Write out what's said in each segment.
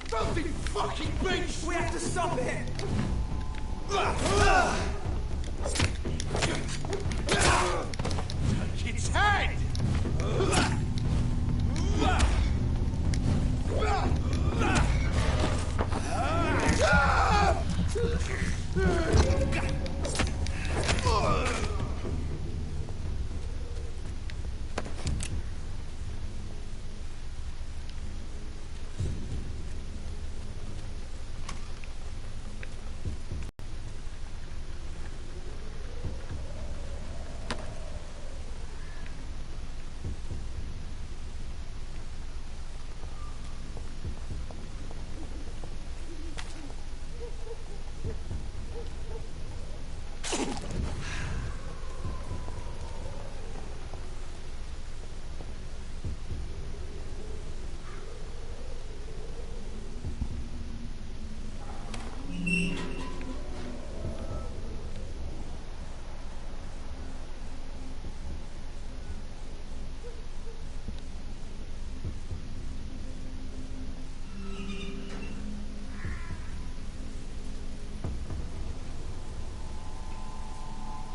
Filthy fucking beast! We have to stop it! Take its head!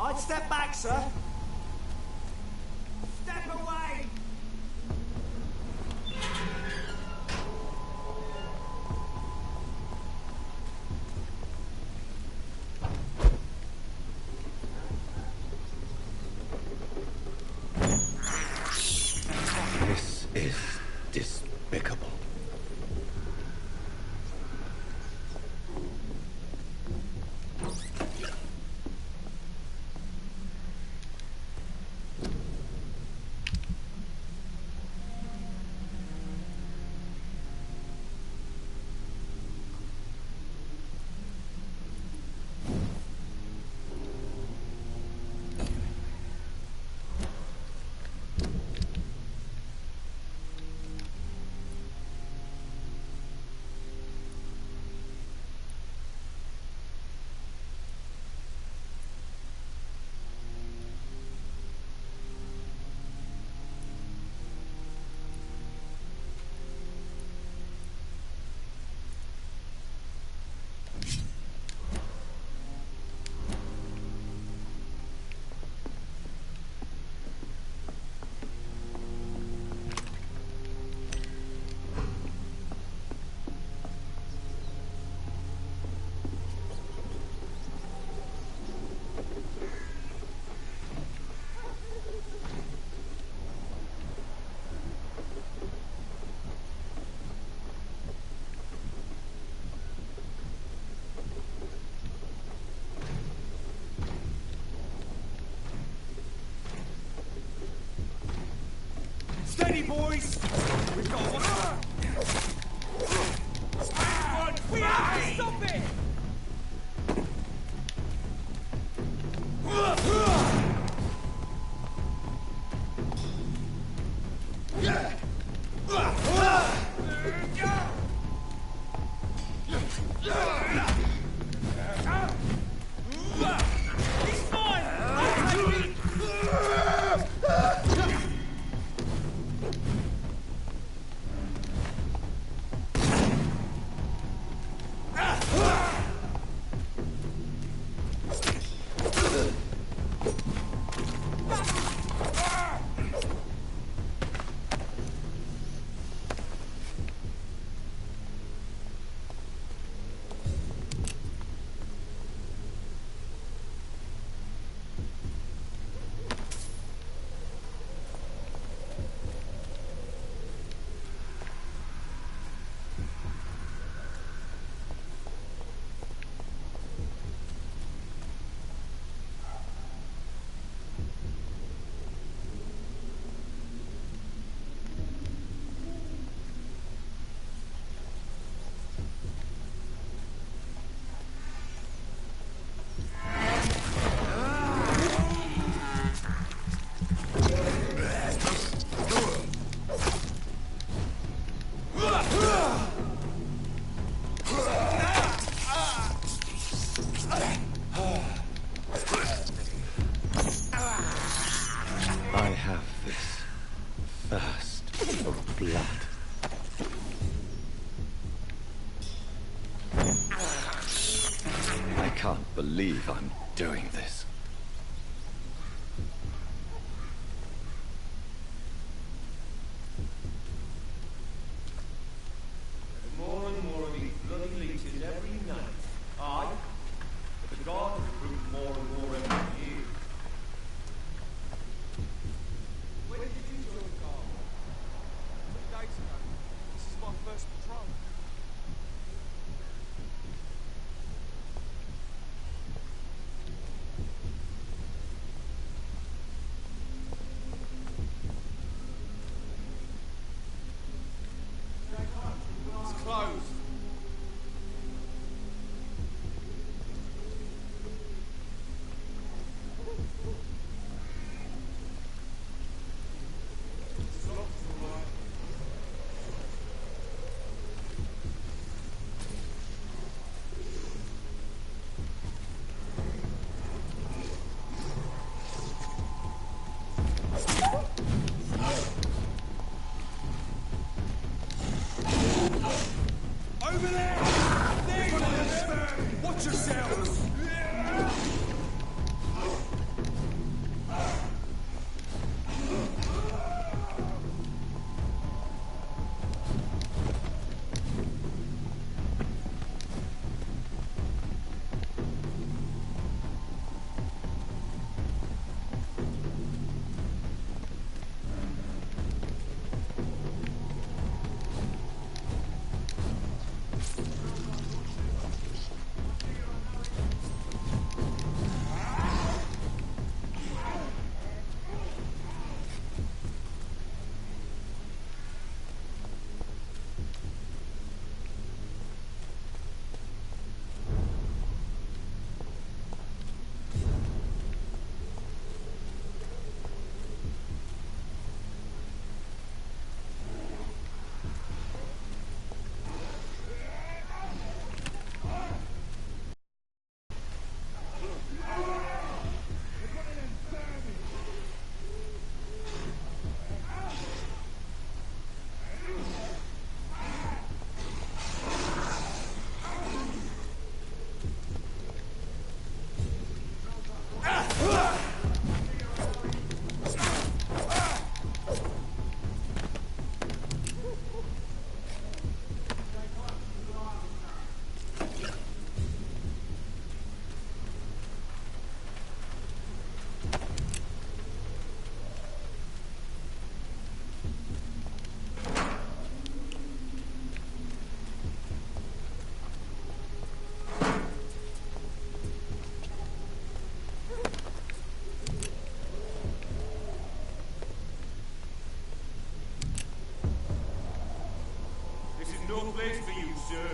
I'd step back, sir. Step away! This is despicable. Steady, boys! We've got one. We have to stop it! He's fine! I'll take it! blood. I can't believe I'm doing this. More and more of these bloody leeches every night. Aye, but the guards recruit more and more every year. When did you join the guard? 2 days ago. This is my first patrol. It's closed. Over there! There you are! Watch yourselves! No place for you, sir.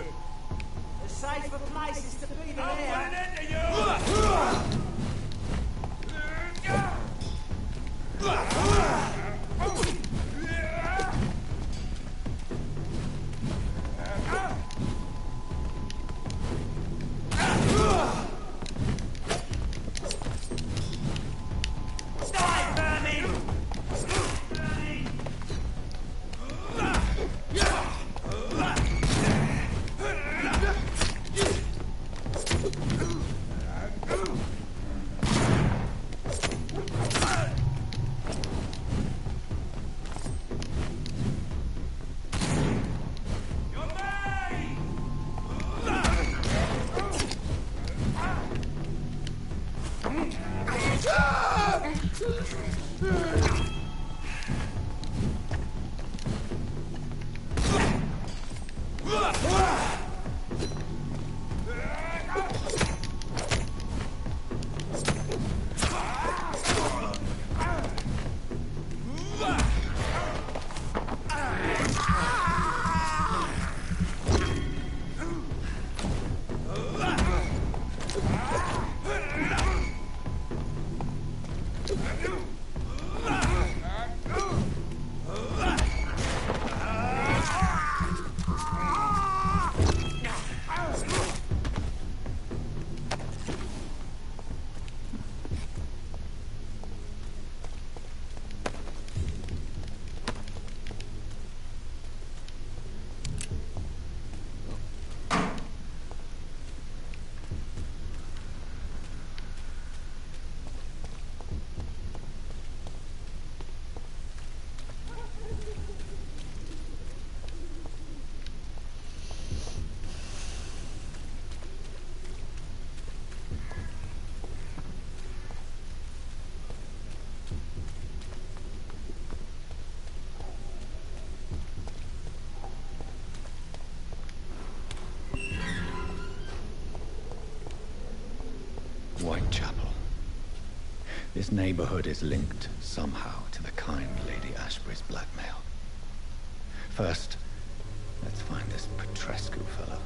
The safer places to be than I'll put an here. end to you! Die, vermin! This neighborhood is linked somehow to the kind Lady Ashbury's blackmail. First, let's find this Petrescu fellow.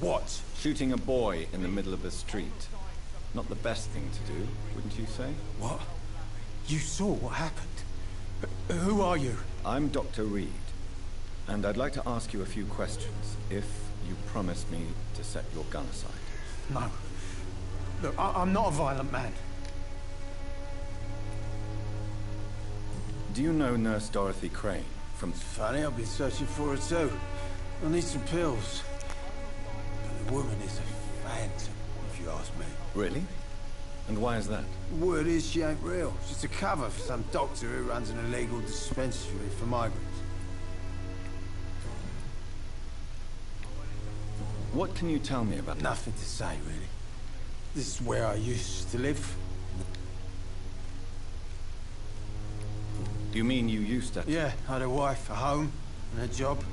What? Shooting a boy in the middle of the street. Not the best thing to do, wouldn't you say? What? You saw what happened? Who are you? I'm Dr. Reed, and I'd like to ask you a few questions, if you promise me to set your gun aside. No. Look, I'm not a violent man. Do you know Nurse Dorothy Crane from... Funny, I've been searching for her too. I need some pills. But the woman is a phantom, if you ask me. Really? And why is that? The word is she ain't real. She's a cover for some doctor who runs an illegal dispensary for migrants. What can you tell me about... Nothing to say, really. This is where I used to live. You mean you used to... Yeah, I had a wife, a home, and a job.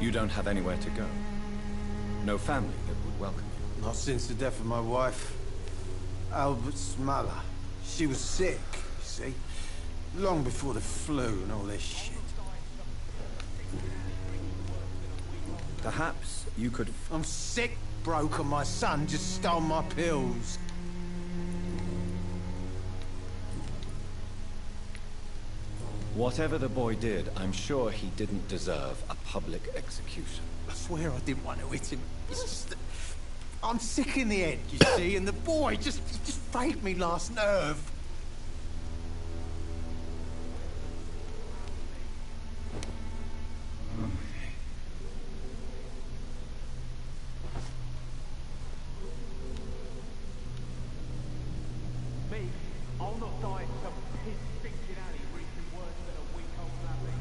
You don't have anywhere to go? No family that would welcome you? Not since the death of my wife, Albert's mother. She was sick, you see. Long before the flu and all this shit. Perhaps you could... I'm sick, broke, and my son just stole my pills. Whatever the boy did, I'm sure he didn't deserve a public execution. I swear I didn't want to hit him. It's just that I'm sick in the head, you see, and the boy just frayed me last nerve. Me? I'll not die in some piss-stinking alley reaching worse than a week-old lappy.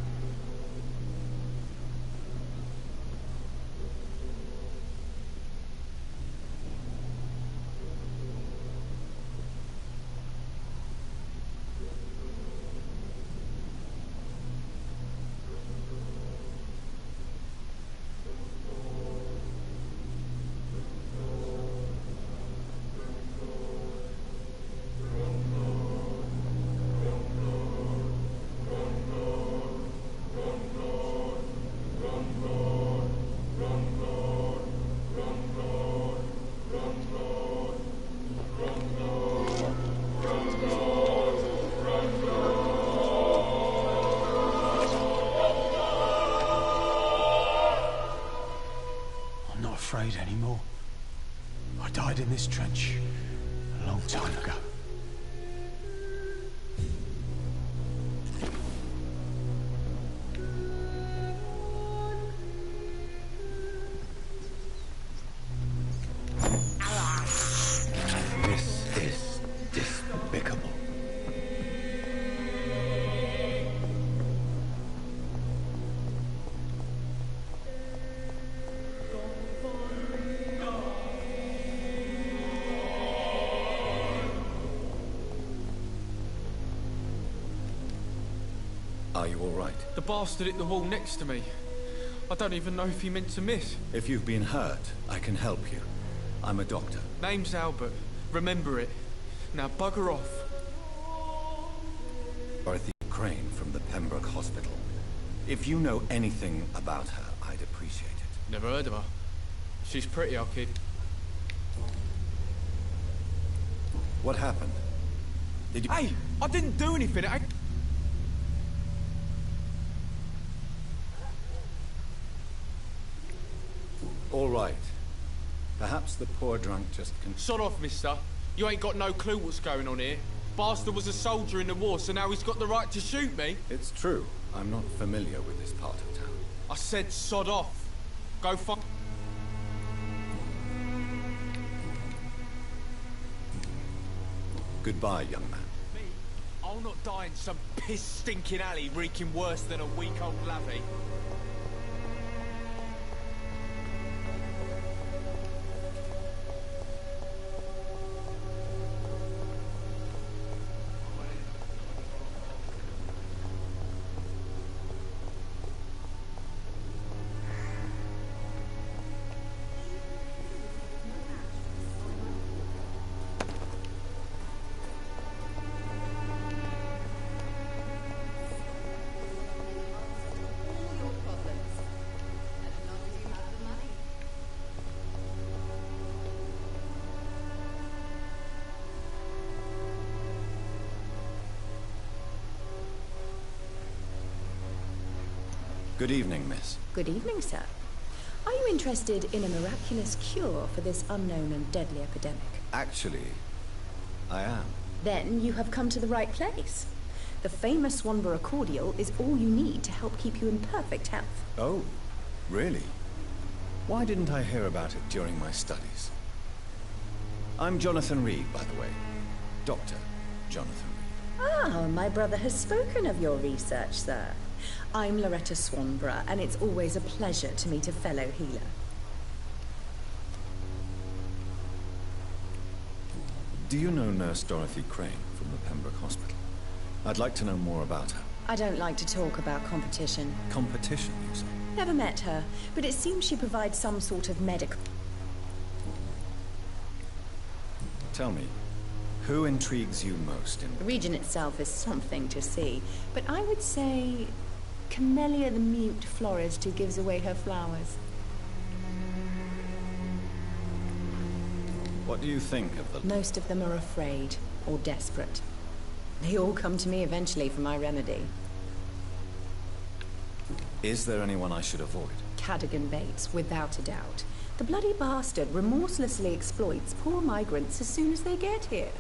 I'm not afraid anymore. I died in this trench A long time ago. This is despicable. Are you all right? The bastard hit the wall next to me. I don't even know if he meant to miss. If you've been hurt, I can help you. I'm a doctor. Name's Albert. Remember it. Now bugger off. Dorothy Crane from the Pembroke Hospital. If you know anything about her, I'd appreciate it. Never heard of her. She's pretty, our kid. What happened? Did you... Hey! I didn't do anything. All right. Perhaps the poor drunk just can... Sod off, mister. You ain't got no clue what's going on here. Bastard was a soldier in the war, so now he's got the right to shoot me. It's true. I'm not familiar with this part of town. I said sod off. Go fuck... Goodbye, young man. Me? I'll not die in some piss-stinking alley reeking worse than a week-old lavvy. Good evening, miss. Good evening, sir. Are you interested in a miraculous cure for this unknown and deadly epidemic? Actually, I am. Then you have come to the right place. The famous Swanborough cordial is all you need to help keep you in perfect health. Oh, really? Why didn't I hear about it during my studies? I'm Jonathan Reed, by the way. Dr. Jonathan Reed. Ah, my brother has spoken of your research, sir. I'm Loretta Swanborough, and it's always a pleasure to meet a fellow healer. Do you know Nurse Dorothy Crane from the Pembroke Hospital? I'd like to know more about her. I don't like to talk about competition. Competition, you say? Never met her, but it seems she provides some sort of medical... Tell me, who intrigues you most in... The region itself is something to see, but I would say Camellia the mute florist who gives away her flowers. What do you think of the... Most of them are afraid or desperate. They all come to me eventually for my remedy. Is there anyone I should avoid? Cadogan Bates, without a doubt. The bloody bastard remorselessly exploits poor migrants as soon as they get here.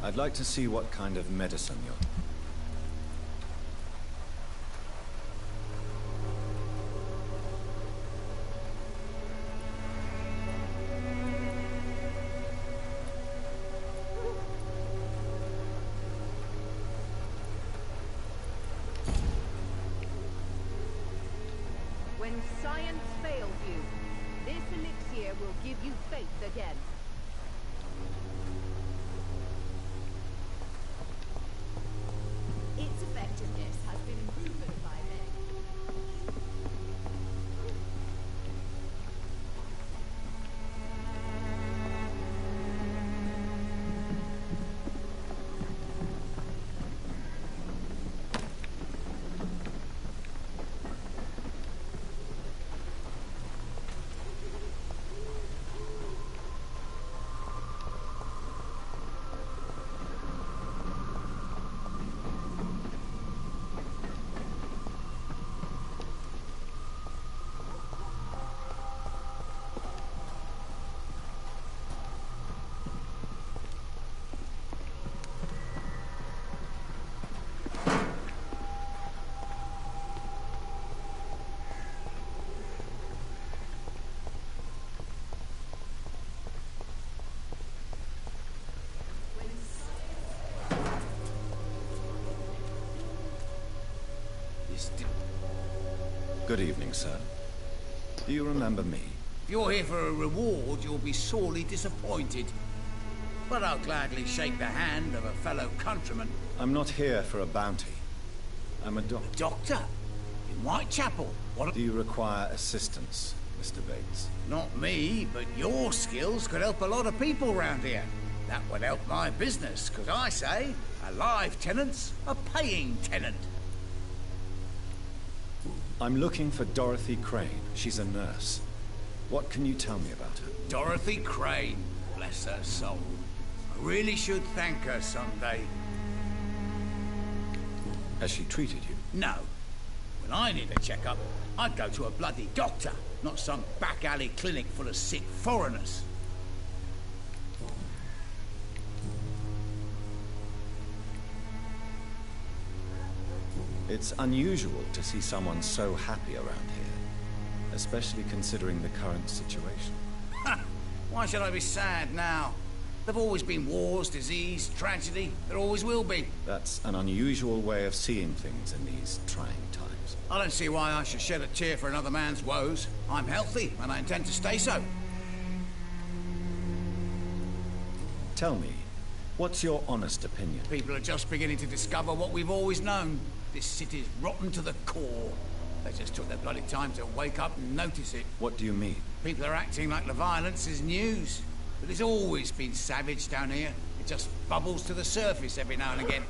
I'd like to see what kind of medicine you're... When science fails you, this elixir will give you faith again. Its effectiveness has been proven by men. Good evening, sir. Do you remember me? If you're here for a reward, you'll be sorely disappointed. But I'll gladly shake the hand of a fellow countryman. I'm not here for a bounty. I'm a doctor. Doctor? In Whitechapel? What? Do you require assistance, Mr. Bates? Not me, but your skills could help a lot of people round here. That would help my business, because I say a live tenant's a paying tenant. I'm looking for Dorothy Crane. She's a nurse. What can you tell me about her? Dorothy Crane, bless her soul. I really should thank her someday. Has she treated you? No. When I need a checkup, I'd go to a bloody doctor, not some back alley clinic full of sick foreigners. It's unusual to see someone so happy around here, especially considering the current situation. Ha! Why should I be sad now? There've always been wars, disease, tragedy. There always will be. That's an unusual way of seeing things in these trying times. I don't see why I should shed a tear for another man's woes. I'm healthy, and I intend to stay so. Tell me, what's your honest opinion? People are just beginning to discover what we've always known. This city's rotten to the core. They just took their bloody time to wake up and notice it. What do you mean? People are acting like the violence is news. But it's always been savage down here. It just bubbles to the surface every now and again.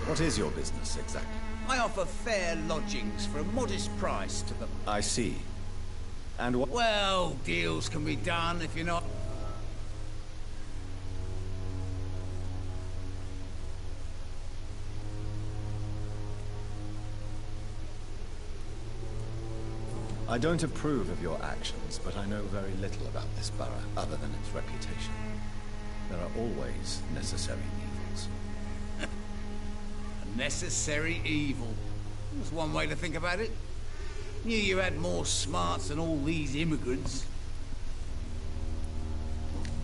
What is your business, exactly? I offer fair lodgings for a modest price to the... I see. And what... Well, deals can be done if you're not... I don't approve of your actions, but I know very little about this borough, other than its reputation. There are always necessary evils. A necessary evil. That's one way to think about it. Knew you had more smarts than all these immigrants.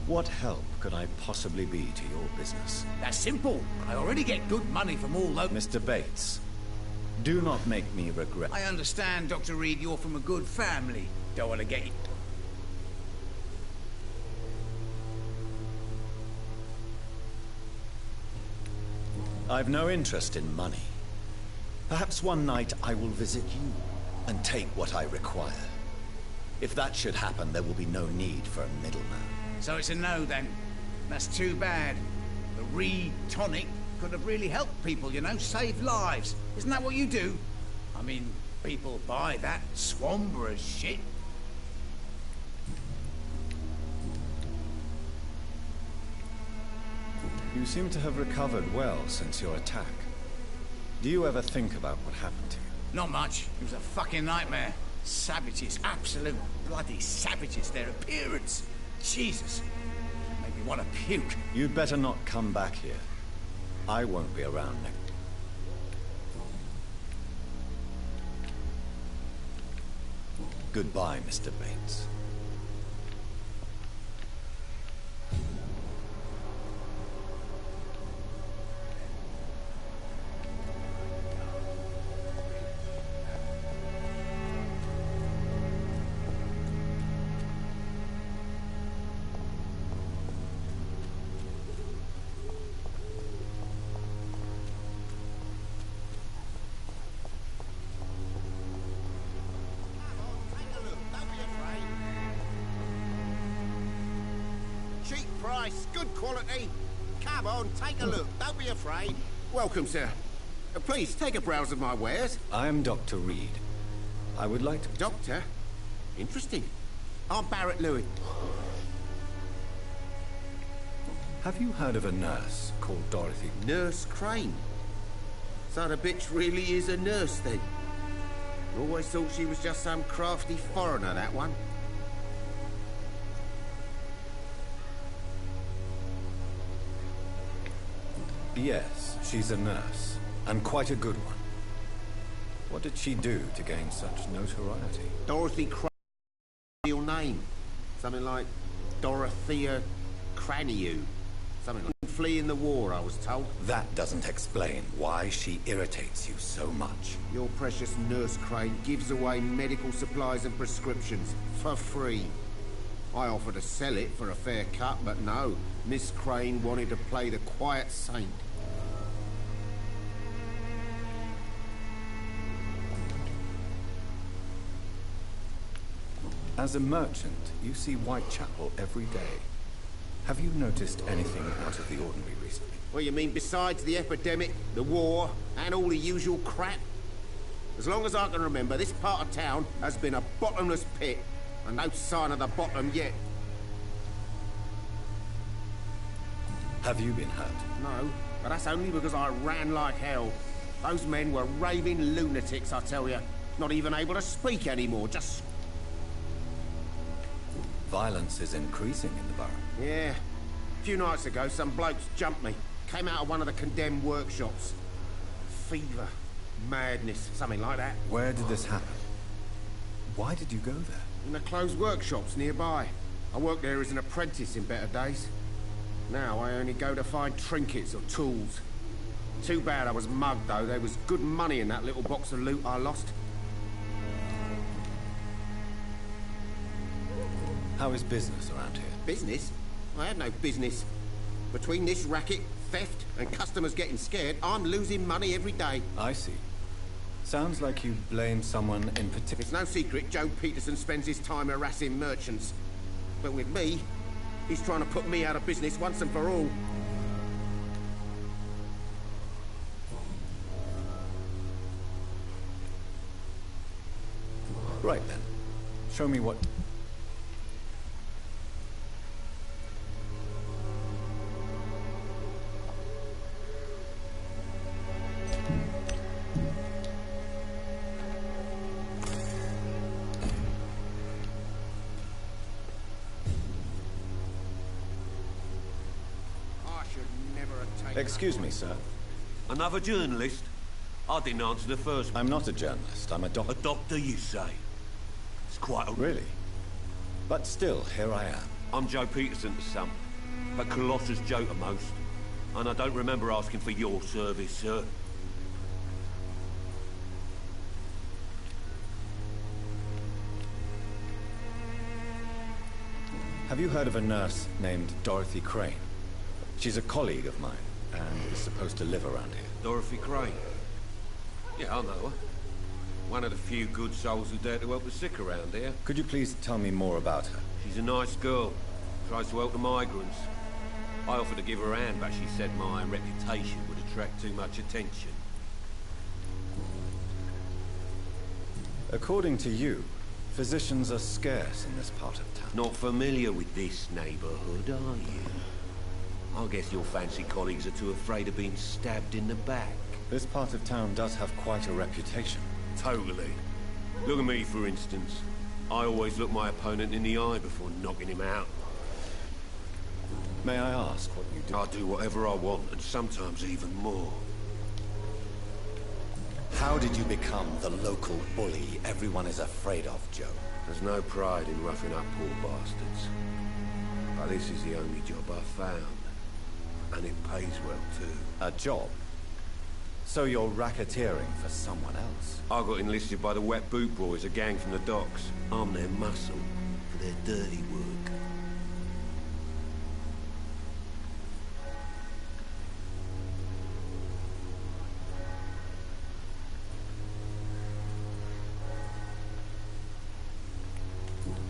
What help could I possibly be to your business? That's simple. I already get good money from all local... Mr. Bates, do not make me regret... I understand, Dr. Reed, you're from a good family. Don't want to get you... I've no interest in money. Perhaps one night I will visit you and take what I require. If that should happen, there will be no need for a middleman. So it's a no, then. That's too bad. The Reed tonic could have really helped people, you know, save lives. Isn't that what you do? I mean, people buy that Swamburer's shit. You seem to have recovered well since your attack. Do you ever think about what happened to you? Not much. It was a fucking nightmare. Savages, absolute bloody savages. Their appearance. Jesus. Made me want to puke. You'd better not come back here. I won't be around next. Goodbye, Mr. Bates. Good quality. Come on, take a look. Don't be afraid. Welcome, sir. Please, take a browse of my wares. I'm Dr. Reed. I would like to... Doctor? Interesting. I'm Barrett Louis. Have you heard of a nurse called Dorothy? Nurse Crane. So the bitch really is a nurse, then? Always thought she was just some crafty foreigner, that one. Yes, she's a nurse, and quite a good one. What did she do to gain such notoriety? Dorothy Crane, real name. Something like Dorothea Craniu. Something like fleeing the war, I was told. That doesn't explain why she irritates you so much. Your precious Nurse Crane gives away medical supplies and prescriptions for free. I offered to sell it for a fair cut, but no. Miss Crane wanted to play the quiet saint. As a merchant, you see Whitechapel every day. Have you noticed anything out of the ordinary recently? What you mean, besides the epidemic, the war, and all the usual crap? As long as I can remember, this part of town has been a bottomless pit, and no sign of the bottom yet. Have you been hurt? No, but that's only because I ran like hell. Those men were raving lunatics, I tell you. Not even able to speak anymore, just... Violence is increasing in the borough. Yeah. A few nights ago, some blokes jumped me. Came out of one of the condemned workshops. Fever, madness, something like that. Where did this happen? Why did you go there? In the closed workshops nearby. I worked there as an apprentice in better days. Now I only go to find trinkets or tools. Too bad I was mugged, though. There was good money in that little box of loot I lost. How is business around here? Business? I have no business. Between this racket, theft, and customers getting scared, I'm losing money every day. I see. Sounds like you blame someone in particular. It's no secret Joe Peterson spends his time harassing merchants. But with me, he's trying to put me out of business once and for all. Right then. Show me what... Excuse me, sir. Another journalist? I didn't answer the first one. I'm not a journalist. I'm a doctor. A doctor, you say? It's quite a... Really? But still, here I am. I'm Joe Peterson to some, but Colossus Joe to most. And I don't remember asking for your service, sir. Have you heard of a nurse named Dorothy Crane? She's a colleague of mine, and is supposed to live around here. Dorothy Crane? Yeah, I know her. One of the few good souls who dare to help the sick around here. Could you please tell me more about her? She's a nice girl. Tries to help the migrants. I offered to give her a hand, but she said my reputation would attract too much attention. According to you, physicians are scarce in this part of town. Not familiar with this neighborhood, are you? I guess your fancy colleagues are too afraid of being stabbed in the back. This part of town does have quite a reputation. Totally. Look at me, for instance. I always look my opponent in the eye before knocking him out. May I ask what you do? I do whatever I want, and sometimes even more. How did you become the local bully everyone is afraid of, Joe? There's no pride in roughing up poor bastards. But this is the only job I've found. And it pays well, too. A job? So you're racketeering for someone else? I got enlisted by the Wet Boot Boys, a gang from the docks. I'm their muscle for their dirty work.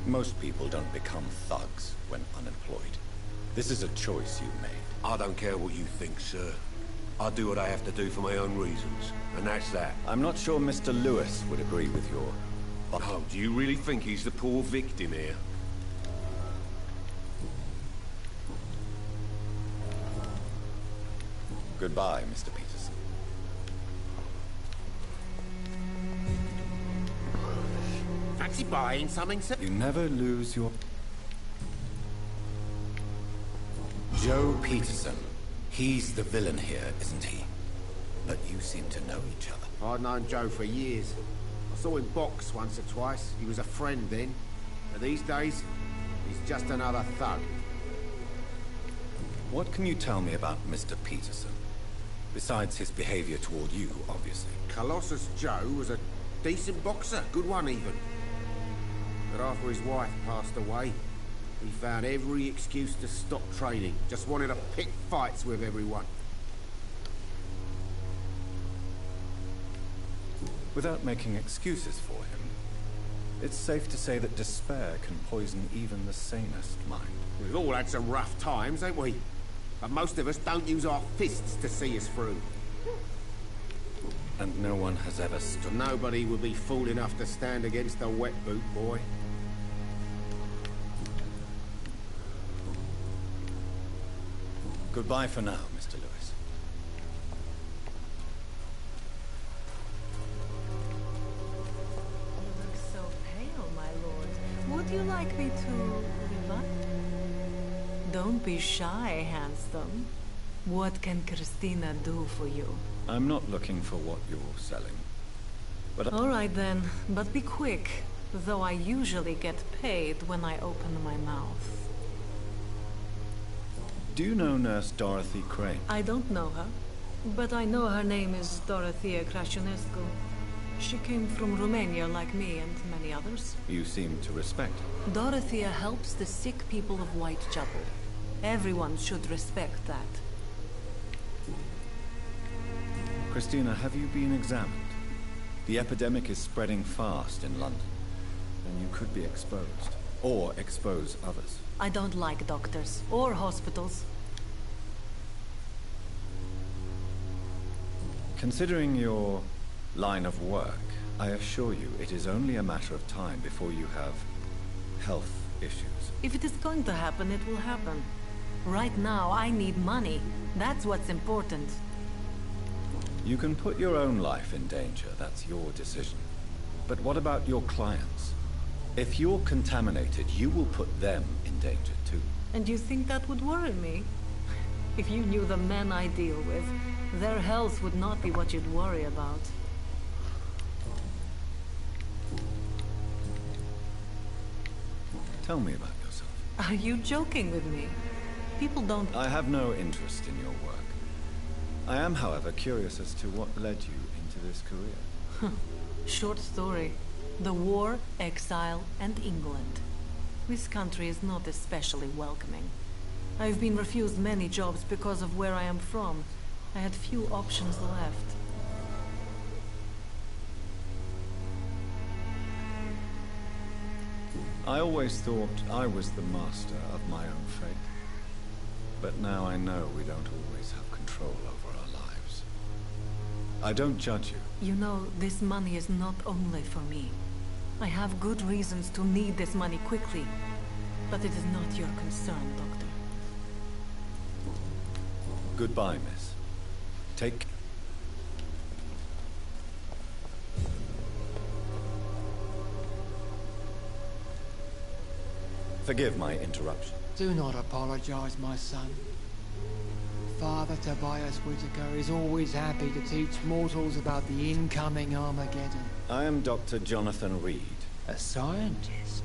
Most people don't become thugs when unemployed. This is a choice you made. I don't care what you think, sir. I do what I have to do for my own reasons, and that's that. I'm not sure Mr. Lewis would agree with your... Oh, do you really think he's the poor victim here? Goodbye, Mr. Peterson. Fancy buying something, sir? You never lose your... Joe Peterson. He's the villain here, isn't he? But you seem to know each other. I've known Joe for years. I saw him box once or twice. He was a friend then. But these days, he's just another thug. What can you tell me about Mr. Peterson? Besides his behavior toward you, obviously. Colossus Joe was a decent boxer, good one even. But after his wife passed away, he found every excuse to stop training. Just wanted to pick fights with everyone. Without making excuses for him, it's safe to say that despair can poison even the sanest mind. We've all had some rough times, ain't we? But most of us don't use our fists to see us through. And no one has ever stood. Nobody would be fool enough to stand against a wet boot boy. Goodbye for now, Mr. Lewis. You look so pale, my lord. Would you like me to revive? Don't be shy, handsome. What can Christina do for you? I'm not looking for what you're selling. But All right then, but be quick. Though I usually get paid when I open my mouth. do you know Nurse Dorothy Crane? I don't know her, but I know her name is Dorothea Crăciunescu. She came from Romania like me and many others. You seem to respect her. Dorothea helps the sick people of Whitechapel. Everyone should respect that. Christina, have you been examined? The epidemic is spreading fast in London, and you could be exposed, or expose others. I don't like doctors or hospitals. Considering your line of work, I assure you it is only a matter of time before you have health issues. If it is going to happen, it will happen. Right now, I need money. That's what's important. You can put your own life in danger, that's your decision. But what about your clients? If you're contaminated, you will put them in danger too. And you think that would worry me? If you knew the men I deal with, their health would not be what you'd worry about. Tell me about yourself. Are you joking with me? People don't... I have no interest in your work. I am, however, curious as to what led you into this career. Short story. The war, exile, and England. This country is not especially welcoming. I've been refused many jobs because of where I am from. I had few options left. I always thought I was the master of my own fate. But now I know we don't always have control over our lives. I don't judge you. You know, this money is not only for me. I have good reasons to need this money quickly. But it is not your concern, Doctor. Goodbye, miss. Take... Forgive my interruption. Do not apologize, my son. Father Tobias Whitaker is always happy to teach mortals about the incoming Armageddon. I am Dr. Jonathan Reed. A scientist?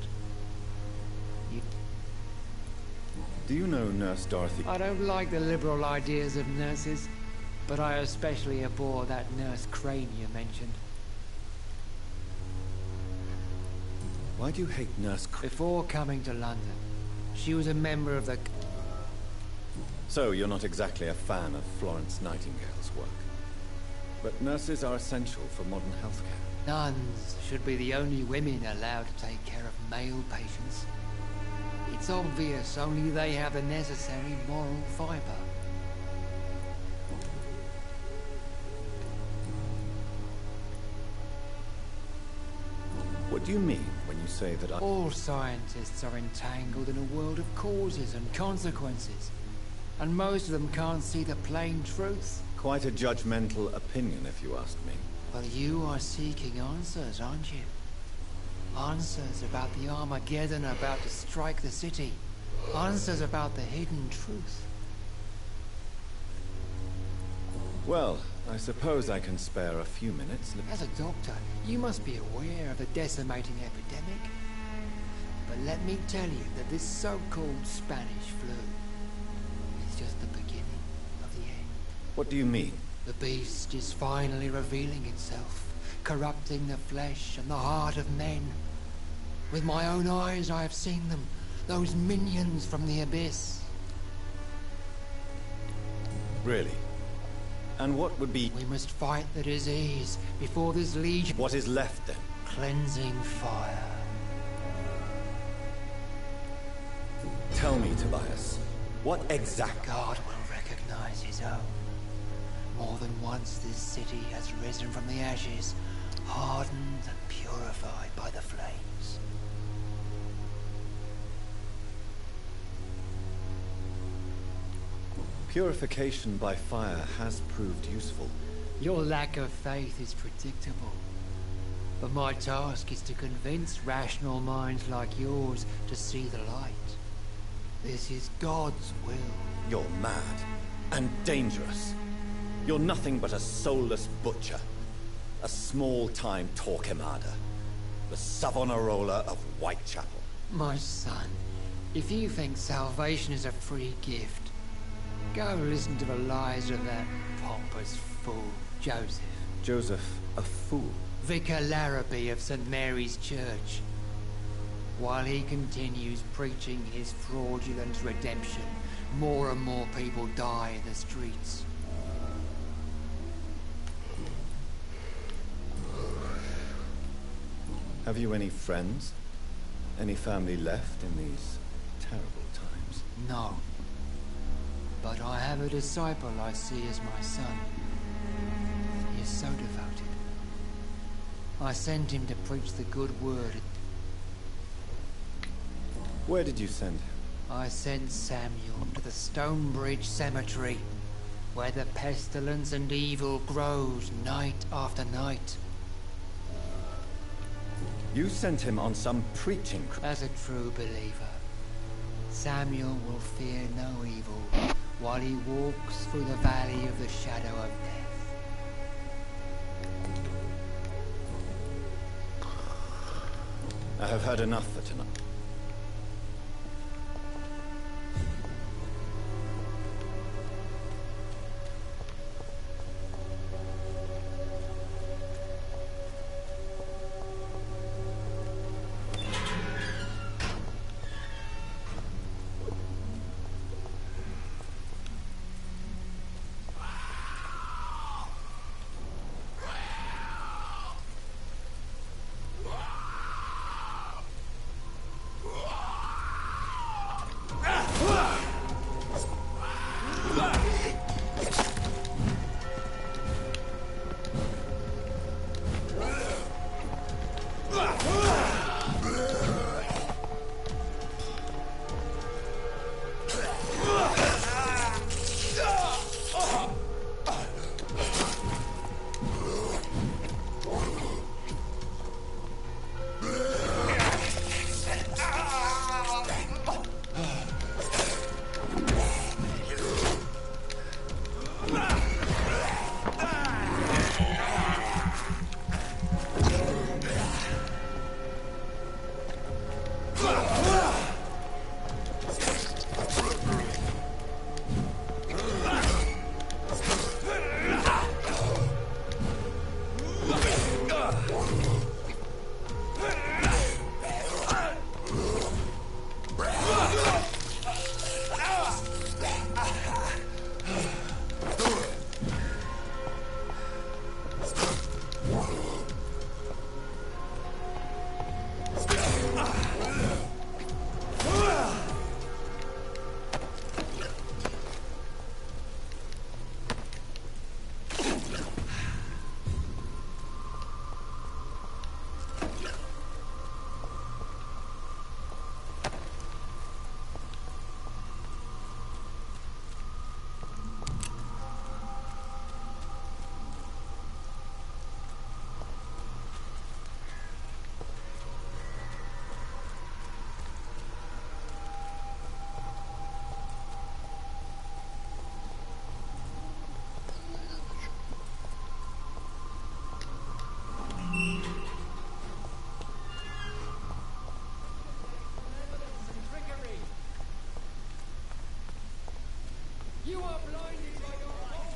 Do you know Nurse Dorothy? I don't like the liberal ideas of nurses, but I especially abhor that Nurse Crane you mentioned. Why do you hate Nurse Crane? Before coming to London, she was a member of the... So you're not exactly a fan of Florence Nightingale's work. But nurses are essential for modern healthcare. Nuns should be the only women allowed to take care of male patients. It's obvious only they have the necessary moral fiber. What do you mean when you say that All scientists are entangled in a world of causes and consequences. And most of them can't see the plain truth. Quite a judgmental opinion, if you ask me. Well, you are seeking answers, aren't you? Answers about the Armageddon about to strike the city. Answers about the hidden truth. Well, I suppose I can spare a few minutes. As a doctor, you must be aware of the decimating epidemic. But let me tell you that this so-called Spanish flu is just What do you mean? The beast is finally revealing itself, corrupting the flesh and the heart of men. With my own eyes I have seen them, those minions from the abyss. Really? And what would be... We must fight the disease before this legion... What is left then? Cleansing fire. Tell me, Tobias, what exact... God will recognize his own. More than once this city has risen from the ashes, hardened and purified by the flames. Purification by fire has proved useful. Your lack of faith is predictable. But my task is to convince rational minds like yours to see the light. This is God's will. You're mad and dangerous. You're nothing but a soulless butcher. A small-time Torquemada. The Savonarola of Whitechapel. My son, if you think salvation is a free gift, go listen to the lies of that pompous fool, Joseph. Joseph, a fool? Vicar Larrabee of St. Mary's Church. While he continues preaching his fraudulent redemption, more and more people die in the streets. Have you any friends? Any family left in these terrible times? No. But I have a disciple I see as my son. He is so devoted. I sent him to preach the good word. Where did you send him? I sent Samuel to the Stonebridge Cemetery, where the pestilence and evil grows night after night. You sent him on some preaching... As a true believer, Samuel will fear no evil while he walks through the valley of the shadow of death. I have heard enough for tonight. You are blinded by your own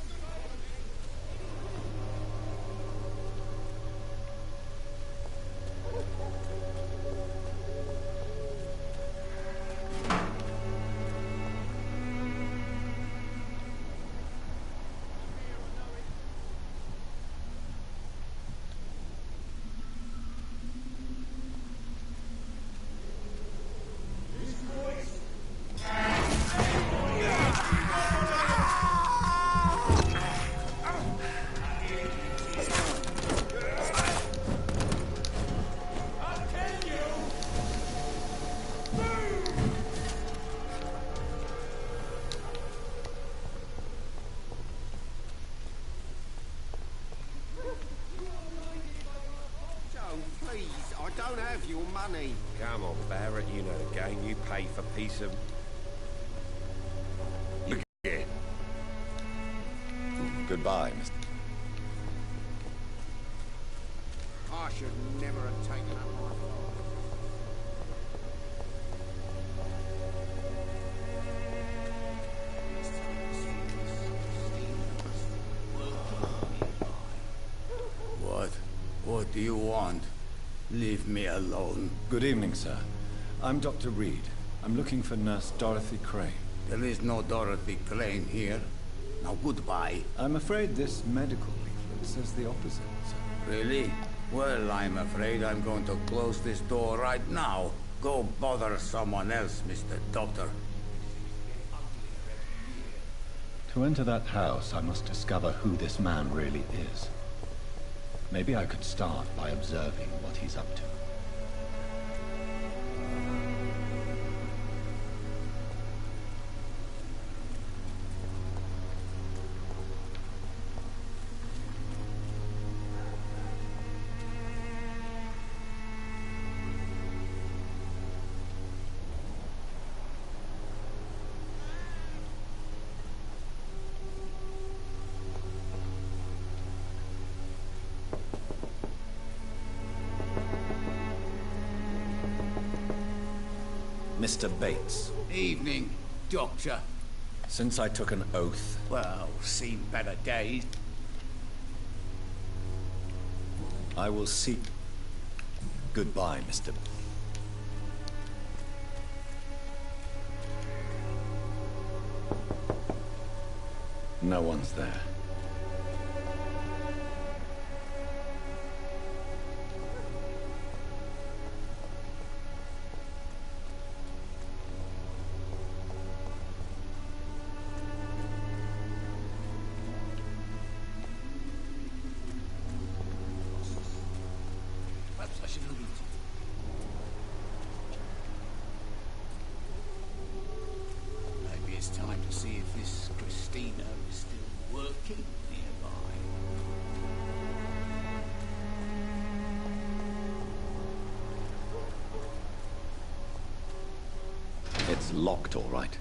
your money. Come on, Barrett, you know the game. You pay for piece of... Yeah. Goodbye, Mr. I should never have taken up my What do you want? Leave me alone. Good evening, sir. I'm Dr. Reed. I'm looking for Nurse Dorothy Crane. There is no Dorothy Crane here. Now, goodbye. I'm afraid this medical leaflet says the opposite, sir. Really? Well, I'm afraid I'm going to close this door right now. Go bother someone else, Mr. Doctor. To enter that house, I must discover who this man really is. Maybe I could start by observing what he's up to. Mr. Bates. Evening, Doctor. Since I took an oath... Well, seen better days. I will seek... Goodbye, Mr. No one's there. Perhaps I should look into it. Maybe it's time to see if this Christina is still working nearby. It's locked, all right.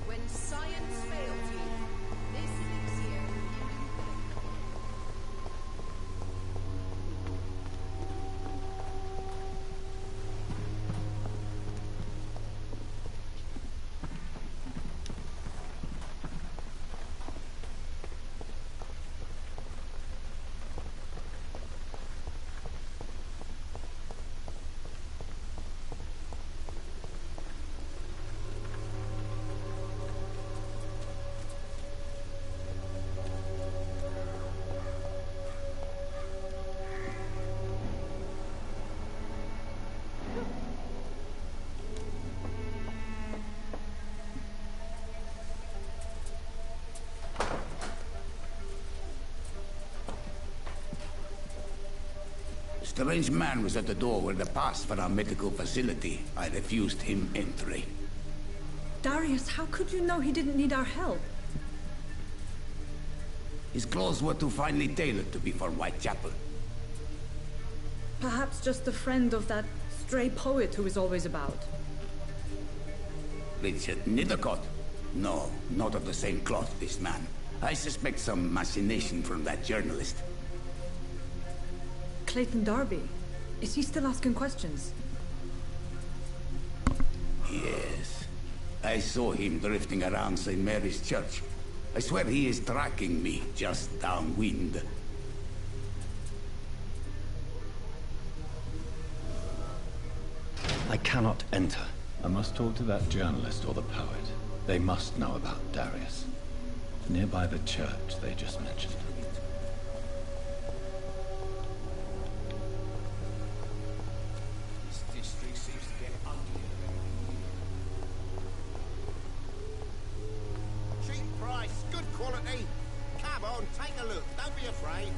When science fails you, this elixir will give you hope. A strange man was at the door with a pass for our medical facility. I refused him entry. Darius, how could you know he didn't need our help? His clothes were too finely tailored to be for Whitechapel. Perhaps just a friend of that stray poet who is always about. Richard Nethercott? No, not of the same cloth, this man. I suspect some machination from that journalist. Clayton Darby. Is he still asking questions? Yes. I saw him drifting around St. Mary's Church. I swear he is tracking me just downwind. I cannot enter. I must talk to that journalist or the poet. They must know about Darius. Nearby the church they just mentioned. This district seems to get uglier every afraid.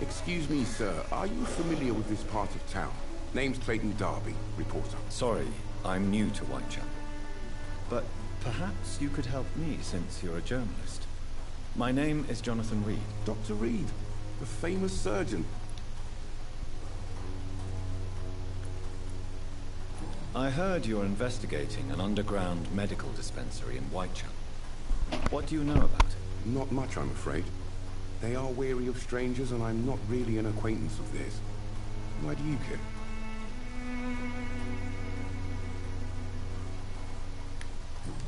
Excuse me, sir. Are you familiar with this part of town? Name's Clayton Darby, reporter. Sorry, I'm new to Whitechapel. But perhaps you could help me since you're a journalist. My name is Jonathan Reed. Dr. Reed, the famous surgeon. I heard you're investigating an underground medical dispensary in Whitechapel. What do you know about it? Not much, I'm afraid. They are wary of strangers, and I'm not really an acquaintance of theirs. Why do you care?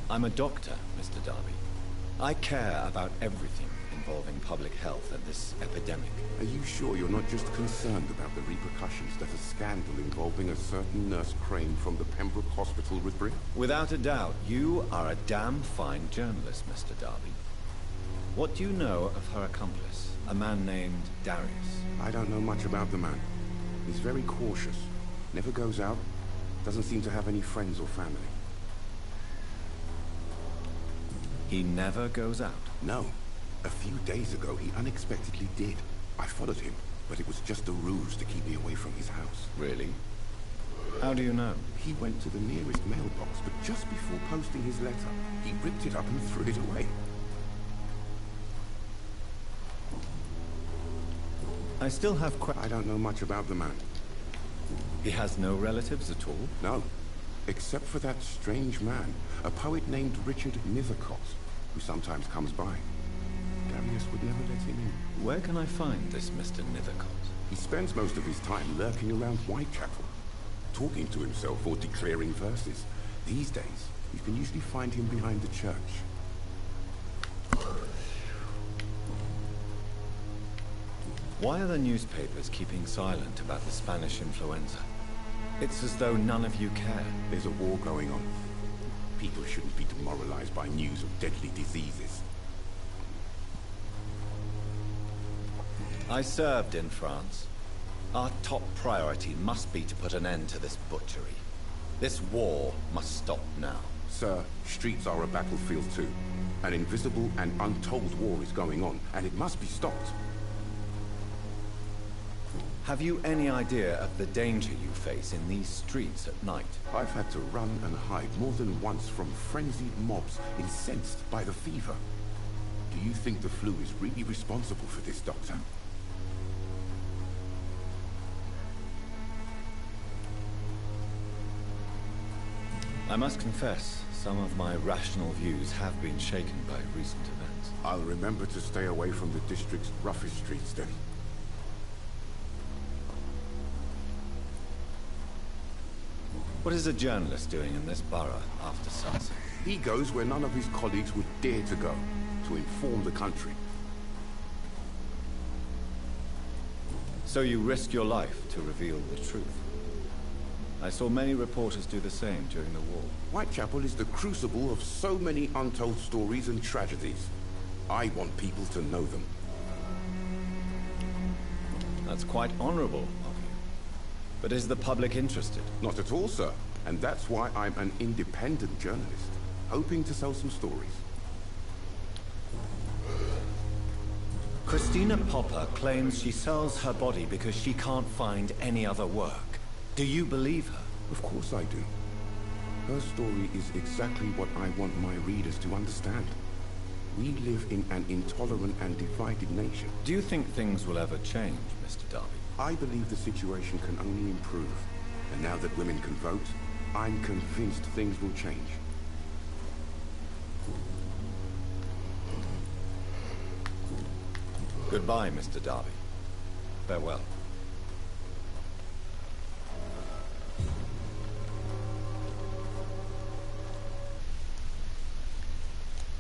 I'm a doctor, Mr. Darby. I care about everything involving public health and this epidemic. Are you sure you're not just concerned about the repercussions that a scandal involving a certain Nurse Crane from the Pembroke Hospital would bring? Without a doubt, you are a damn fine journalist, Mr. Darby. What do you know of her accomplice, a man named Darius? I don't know much about the man. He's very cautious. Never goes out. Doesn't seem to have any friends or family. He never goes out? No. A few days ago, he unexpectedly did. I followed him, but it was just a ruse to keep me away from his house. Really? How do you know? He went to the nearest mailbox, but just before posting his letter, he ripped it up and threw it away. I still have I don't know much about the man. He has no relatives at all? No. Except for that strange man, a poet named Richard Nethercott, who sometimes comes by. Darius would never let him in. Where can I find this Mr. Nethercott? He spends most of his time lurking around Whitechapel, talking to himself or declaring verses. These days, you can usually find him behind the church. Why are the newspapers keeping silent about the Spanish influenza? It's as though none of you care. There's a war going on. People shouldn't be demoralized by news of deadly diseases. I served in France. Our top priority must be to put an end to this butchery. This war must stop now. Sir, streets are a battlefield too. An invisible and untold war is going on, and it must be stopped. Have you any idea of the danger you face in these streets at night? I've had to run and hide more than once from frenzied mobs incensed by the fever. Do you think the flu is really responsible for this, Doctor? I must confess, some of my rational views have been shaken by recent events. I'll remember to stay away from the district's roughest streets then. What is a journalist doing in this borough after sunset? He goes where none of his colleagues would dare to go, to inform the country. So you risk your life to reveal the truth. I saw many reporters do the same during the war. Whitechapel is the crucible of so many untold stories and tragedies. I want people to know them. That's quite honorable of you. But is the public interested? Not at all, sir. And that's why I'm an independent journalist, hoping to sell some stories. Christina Popper claims she sells her body because she can't find any other work. Do you believe her? Of course I do. Her story is exactly what I want my readers to understand. We live in an intolerant and divided nation. Do you think things will ever change, Mr. Darby? I believe the situation can only improve. And now that women can vote, I'm convinced things will change. Goodbye, Mr. Darby. Farewell.